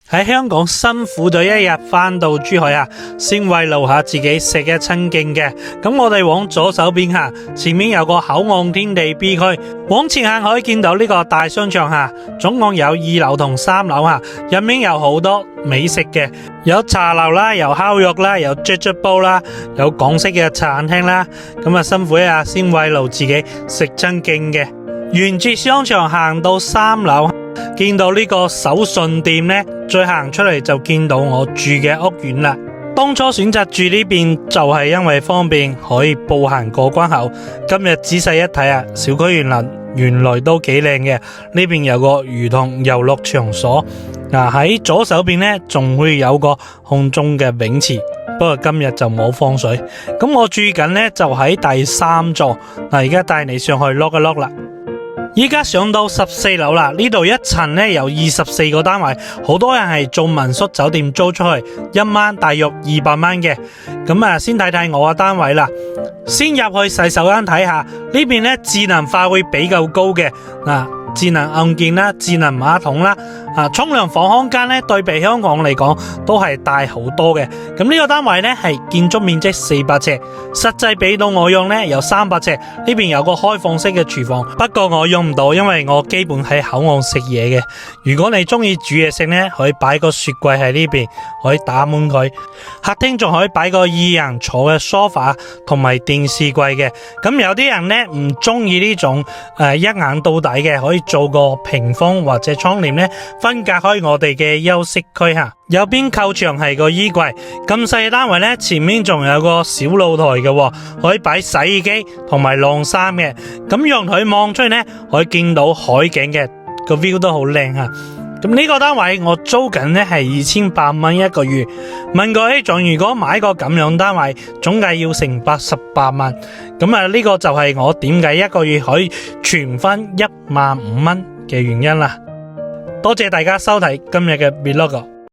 喺香港辛苦咗一日，翻到珠海啊，先慰勞下自己食一餐勁嘅。咁我哋往左手邊下，前面有個口岸天地 B 區，往前行可以見到呢個大商場下，總共有2樓同3樓下，入面有好多美食嘅，有茶樓啦，有烤肉啦，有啫啫煲啦，有港式嘅餐廳啦。咁啊辛苦一日先慰勞自己食餐勁嘅。沿住商場行到3樓。見到呢個手信店呢，再行出嚟就見到我住嘅屋苑啦。當初選擇住呢邊就係因為方便，可以步行過關口。今日仔細一睇啊，小區原來都幾靚嘅。呢邊有個兒童遊樂場所，喺左手邊呢仲會有個空中嘅泳池，不過今日就冇放水。咁我住緊呢就喺第3座，而家帶你上去碌一碌啦。依家上到14樓啦，呢度一層呢有24個單位，好多人係做民宿酒店租出去，一晚大約200蚊嘅。咁啊，先睇睇我嘅單位啦。先入去洗手間睇下，呢邊呢智能化會比較高嘅，智能按鍵啦，智能馬桶啦，沖涼房空間呢對比香港嚟講都係大好多嘅。咁呢個單位呢係建築面積400尺，實際俾到我用呢有300尺。呢邊有個開放式嘅廚房，不過我用唔到，因為我基本喺口岸食嘢嘅。如果你中意煮嘢食呢，可以擺個雪櫃喺呢邊，可以打滿佢。客廳仲可以擺個2人坐嘅梳化同埋電視櫃嘅。咁有啲人呢唔中意呢種一眼到底嘅，可以做個屏風或者窗簾呢，分隔開我哋嘅休息區吓。右邊靠牆係個衣櫃，咁細嘅單位呢，前面仲有個小露台嘅，可以擺洗衣機同埋晾衫嘅。咁陽台望出去呢，可以見到海景嘅，個 view 都好靚吓。咁呢個單位我租緊呢係2800蚊一個月。問過 A 總，如果買個咁樣單位，總計要成88萬。咁啊，呢個就係我點解一個月可以存翻15000蚊嘅原因啦。多謝大家收睇今日嘅 vlog。